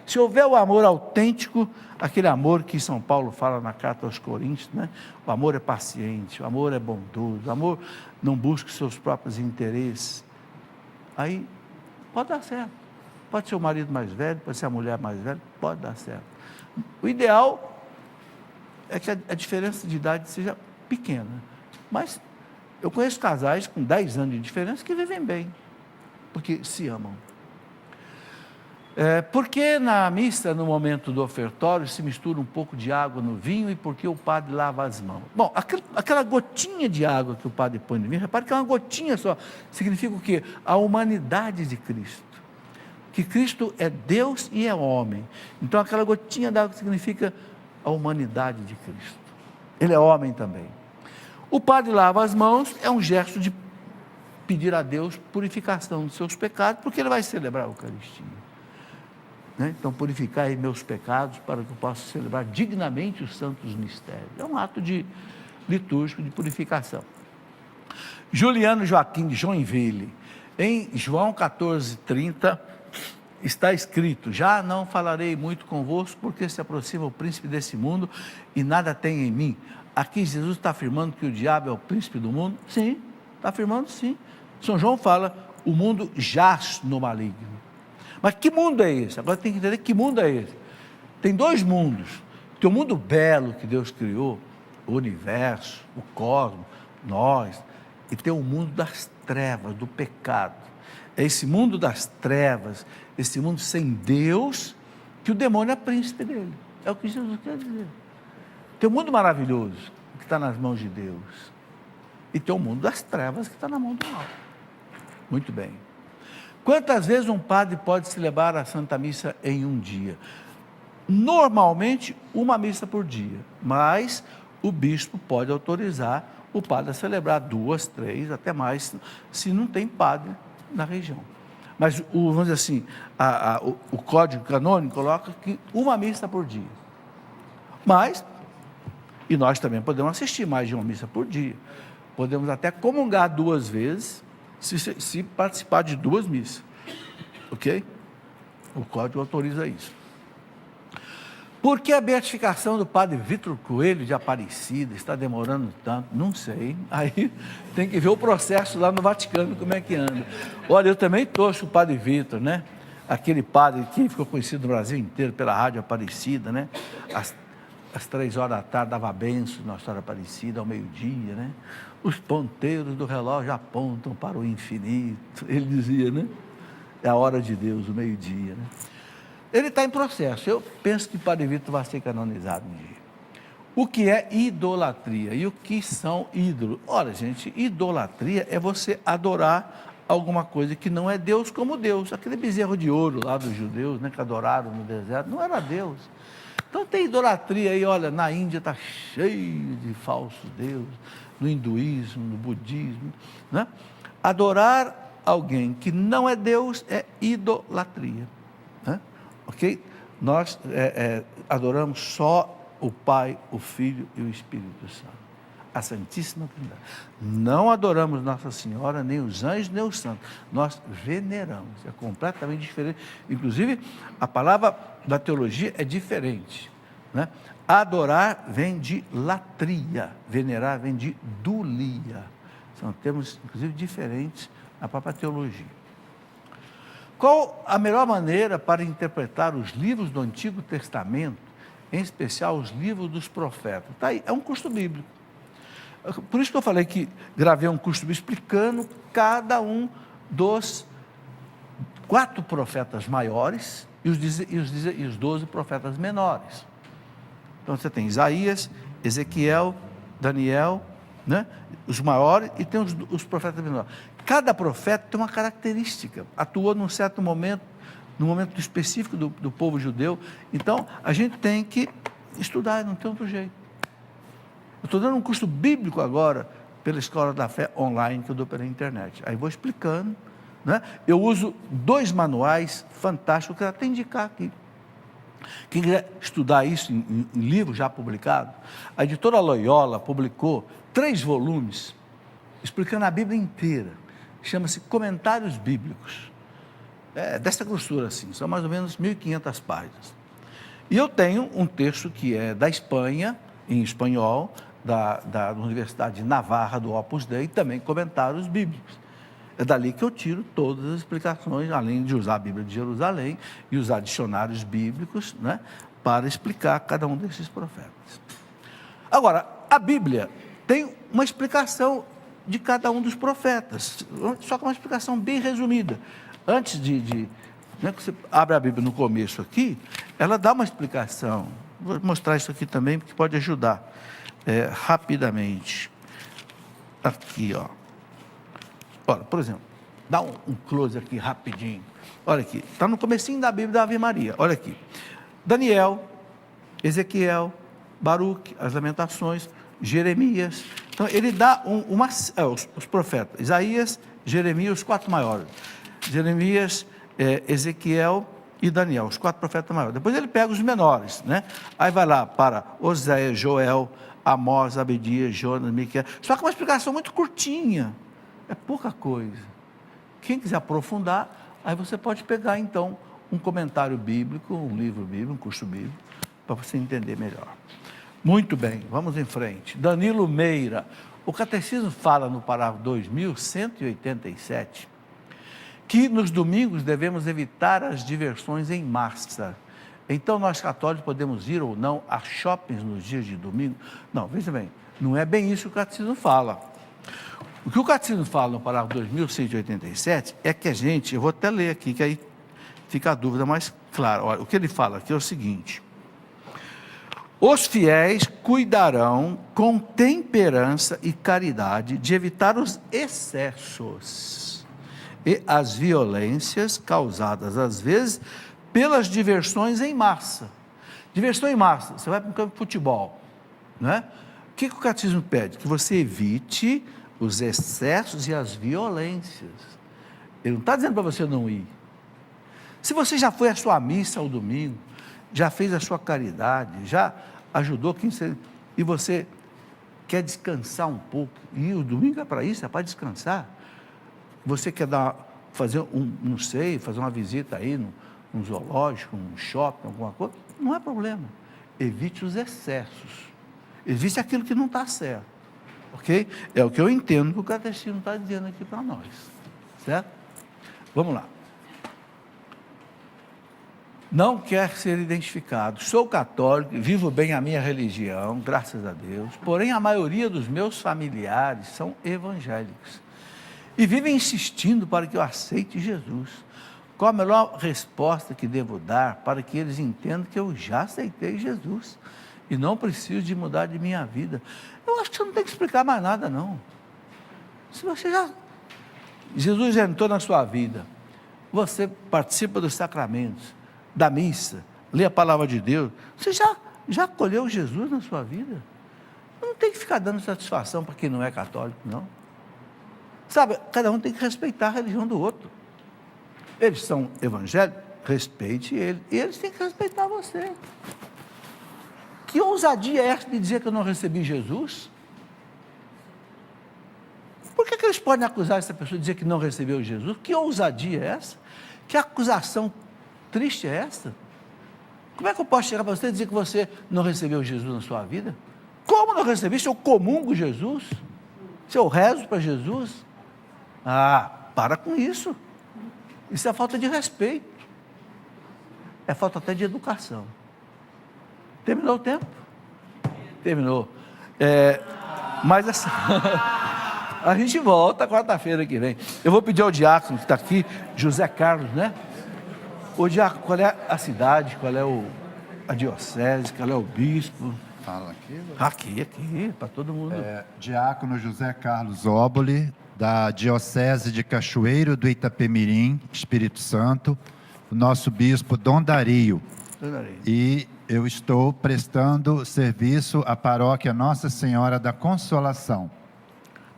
Se houver o amor autêntico, aquele amor que São Paulo fala na carta aos Coríntios, né? O amor é paciente, o amor é bondoso, o amor não busca os seus próprios interesses. Aí pode dar certo. Pode ser o marido mais velho, pode ser a mulher mais velha, pode dar certo. O ideal é que a diferença de idade seja pequena. Mas eu conheço casais com 10 anos de diferença que vivem bem, porque se amam. Por que na missa, no momento do ofertório, se mistura um pouco de água no vinho e por que o padre lava as mãos? Bom, aquela gotinha de água que o padre põe no vinho, repare que é uma gotinha só, significa o quê? A humanidade de Cristo. Que Cristo é Deus e é homem. Então aquela gotinha d'água significa a humanidade de Cristo. Ele é homem também. O padre lava as mãos, é um gesto de pedir a Deus purificação dos seus pecados, porque ele vai celebrar a Eucaristia. Né? Então, purificai meus pecados para que eu possa celebrar dignamente os santos mistérios. É um ato litúrgico de purificação. Juliano Joaquim de Joinville, em João 14:30, está escrito: já não falarei muito convosco, porque se aproxima o príncipe desse mundo e nada tem em mim. Aqui Jesus está afirmando que o diabo é o príncipe do mundo? Sim, está afirmando sim. São João fala, o mundo jaz no maligno. Mas que mundo é esse? Agora tem que entender que mundo é esse. Tem dois mundos. Tem o mundo belo que Deus criou, o universo, o cosmos, nós, e tem o mundo das trevas, do pecado. É esse mundo das trevas, esse mundo sem Deus, que o demônio é príncipe dele. É o que Jesus quer dizer. Tem um mundo maravilhoso, que está nas mãos de Deus. E tem o mundo das trevas, que está na mão do mal. Muito bem. Quantas vezes um padre pode celebrar a Santa Missa em um dia? Normalmente, uma missa por dia. Mas o bispo pode autorizar o padre a celebrar 2, 3, até mais, se não tem padre na região. Mas, vamos dizer assim, o Código Canônico coloca que uma missa por dia. Mas, e nós também podemos assistir mais de uma missa por dia. Podemos até comungar 2 vezes, se participar de 2 missas. Ok? O Código autoriza isso. Por que a beatificação do padre Vítor Coelho de Aparecida está demorando tanto? Não sei. Aí tem que ver o processo lá no Vaticano, como é que anda. Olha, eu também torço o padre Vítor, né? Aquele padre que ficou conhecido no Brasil inteiro pela Rádio Aparecida, né? Às 3 horas da tarde dava benção na História Aparecida, ao meio-dia, né? Os ponteiros do relógio apontam para o infinito. Ele dizia, né? É a hora de Deus, o meio-dia, né? Ele está em processo. Eu penso que o padre Vítor vai ser canonizado um dia. O que é idolatria? E o que são ídolos? Olha, gente, idolatria é você adorar alguma coisa que não é Deus como Deus. Aquele bezerro de ouro lá dos judeus, né, que adoraram no deserto, não era Deus. Então tem idolatria aí, olha, na Índia está cheio de falsos deuses, no hinduísmo, no budismo, né? Adorar alguém que não é Deus é idolatria, né? Ok? Nós adoramos só o Pai, o Filho e o Espírito Santo, a Santíssima Trindade. Não adoramos Nossa Senhora, nem os anjos, nem os santos. Nós veneramos, é completamente diferente. Inclusive, a palavra da teologia é diferente, né? Adorar vem de latria, venerar vem de dulia. São termos, inclusive, diferentes na própria teologia. Qual a melhor maneira para interpretar os livros do Antigo Testamento, em especial os livros dos profetas? Tá aí, é um curso bíblico. Por isso que eu falei que gravei um curso bíblico explicando cada um dos 4 profetas maiores e os 12 profetas menores. Então você tem Isaías, Ezequiel, Daniel, né? Os maiores, e tem os profetas menores. Cada profeta tem uma característica, atuou num certo momento, num momento específico do povo judeu. Então, a gente tem que estudar, não tem outro jeito. Eu estou dando um curso bíblico agora, pela Escola da Fé online, que eu dou pela internet. Aí vou explicando, né? Eu uso 2 manuais fantásticos, que eu até indicar aqui. Quem quiser estudar isso em livro já publicado, a editora Loyola publicou 3 volumes, explicando a Bíblia inteira. Chama-se Comentários Bíblicos. Dessa grossura assim, são mais ou menos 1.500 páginas. E eu tenho um texto que é da Espanha, em espanhol, da Universidade de Navarra, do Opus Dei, e também comentários bíblicos. É dali que eu tiro todas as explicações, além de usar a Bíblia de Jerusalém e usar dicionários bíblicos, né, para explicar cada um desses profetas. Agora, a Bíblia tem uma explicação de cada um dos profetas, só que uma explicação bem resumida. Antes né, que você abre a Bíblia no começo aqui, ela dá uma explicação. Vou mostrar isso aqui também, porque pode ajudar rapidamente. Aqui, ó. Olha, por exemplo, dá um close aqui rapidinho. Olha aqui, está no comecinho da Bíblia da Ave Maria. Olha aqui. Daniel, Ezequiel, Baruque, as Lamentações, Jeremias. Então, ele dá os profetas, Isaías, Jeremias, os 4 maiores. Jeremias, Ezequiel e Daniel, os 4 profetas maiores. Depois ele pega os menores, né? Aí vai lá para Oséias, Joel, Amós, Abdias, Jonas, Miqueias. Só que uma explicação muito curtinha, é pouca coisa. Quem quiser aprofundar, aí você pode pegar então um comentário bíblico, um livro bíblico, um curso bíblico, para você entender melhor. Muito bem, vamos em frente. Danilo Meira, o catecismo fala no parágrafo 2187 que nos domingos devemos evitar as diversões em massa. Então nós católicos podemos ir ou não a shoppings nos dias de domingo? Não, veja bem, não é bem isso que o catecismo fala. O que o catecismo fala no parágrafo 2187 é que a gente, eu vou até ler aqui, que aí fica a dúvida mais clara. Olha, o que ele fala aqui é o seguinte: os fiéis cuidarão com temperança e caridade de evitar os excessos e as violências causadas, às vezes, pelas diversões em massa. Diversão em massa, você vai para um campo de futebol, não é? O que o catecismo pede? Que você evite os excessos e as violências. Ele não está dizendo para você não ir. Se você já foi à sua missa ao domingo, já fez a sua caridade, já ajudou quem você... e você quer descansar um pouco, e o domingo é para isso, é para descansar. Você quer fazer fazer uma visita aí num zoológico, num shopping, alguma coisa, não é problema. Evite os excessos. Evite aquilo que não está certo. Ok? É o que eu entendo que o catecismo está dizendo aqui para nós. Certo? Vamos lá. Não quer ser identificado. Sou católico, vivo bem a minha religião, graças a Deus. Porém, a maioria dos meus familiares são evangélicos e vivem insistindo para que eu aceite Jesus. Qual a melhor resposta que devo dar para que eles entendam que eu já aceitei Jesus e não preciso de mudar de minha vida? Eu acho que você não tem que explicar mais nada, não. Se você Jesus entrou na sua vida, você participa dos sacramentos, da missa, lê a palavra de Deus, você já acolheu Jesus na sua vida? Não tem que ficar dando satisfação para quem não é católico, não. Sabe, cada um tem que respeitar a religião do outro. Eles são evangélicos, respeite eles, e eles têm que respeitar você. Que ousadia é essa de dizer que eu não recebi Jesus? Por que eles podem acusar essa pessoa de dizer que não recebeu Jesus? Que ousadia é essa? Que acusação triste é essa? Como é que eu posso chegar para você e dizer que você não recebeu Jesus na sua vida? Como não recebi? Se eu comungo Jesus? Se eu rezo para Jesus? Ah, para com isso. Isso é falta de respeito. É falta até de educação. Terminou o tempo? Terminou. Mas essa... a gente volta quarta-feira que vem. Eu vou pedir ao diácono que está aqui, José Carlos, né? Ô diácono, qual é a cidade, qual é a diocese, qual é o bispo? Fala aqui. Aqui, para todo mundo. Diácono José Carlos Óboli, da Diocese de Cachoeiro do Itapemirim, Espírito Santo, o nosso bispo Dom Dario. E eu estou prestando serviço à paróquia Nossa Senhora da Consolação.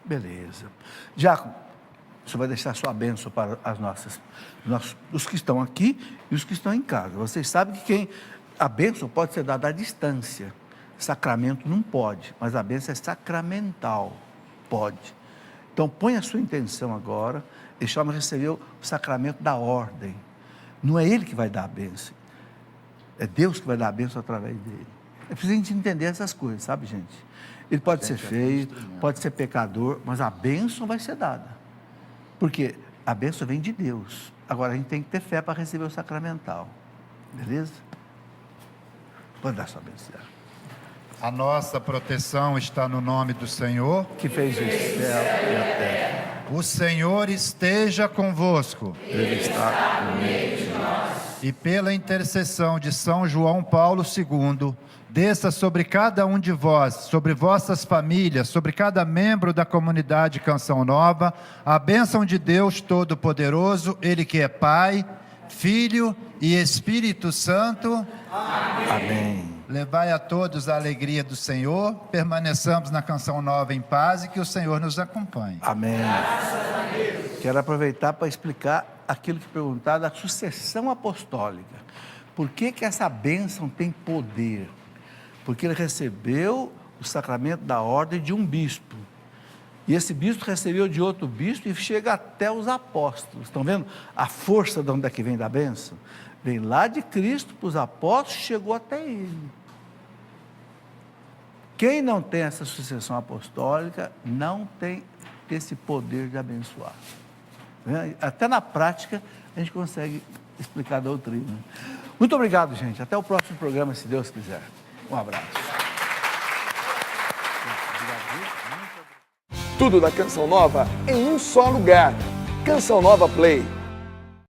Beleza. Diácono, você vai deixar sua bênção para os que estão aqui e os que estão em casa. Vocês sabem que a bênção pode ser dada à distância. Sacramento não pode, mas a bênção é sacramental. Pode. Então, põe a sua intenção agora. Este homem recebeu o sacramento da ordem. Não é ele que vai dar a bênção. É Deus que vai dar a bênção através dele. É preciso a gente entender essas coisas, sabe, gente? Ele pode ser feio, pode ser pecador, mas a bênção vai ser dada. Porque a bênção vem de Deus. Agora, a gente tem que ter fé para receber o sacramental. Beleza? Pode dar sua bênção. A nossa proteção está no nome do Senhor, que fez o céu e a terra. O Senhor esteja convosco. Ele está no meio de nós. E pela intercessão de São João Paulo II, desça sobre cada um de vós, sobre vossas famílias, sobre cada membro da comunidade Canção Nova, a bênção de Deus Todo-Poderoso, Ele que é Pai, Filho e Espírito Santo. Amém. Levai a todos a alegria do Senhor, permaneçamos na Canção Nova em paz e que o Senhor nos acompanhe. Amém. Quero aproveitar para explicar aquilo que perguntaram da sucessão apostólica. Por que que essa bênção tem poder? Porque ele recebeu o sacramento da ordem de um bispo. E esse bispo recebeu de outro bispo e chega até os apóstolos. Estão vendo a força de onde é que vem da bênção? Vem lá de Cristo para os apóstolos, chegou até ele. Quem não tem essa sucessão apostólica não tem esse poder de abençoar. Até na prática a gente consegue explicar a doutrina. Muito obrigado, gente. Até o próximo programa, se Deus quiser. Um abraço. Tudo da Canção Nova em um só lugar. Canção Nova Play.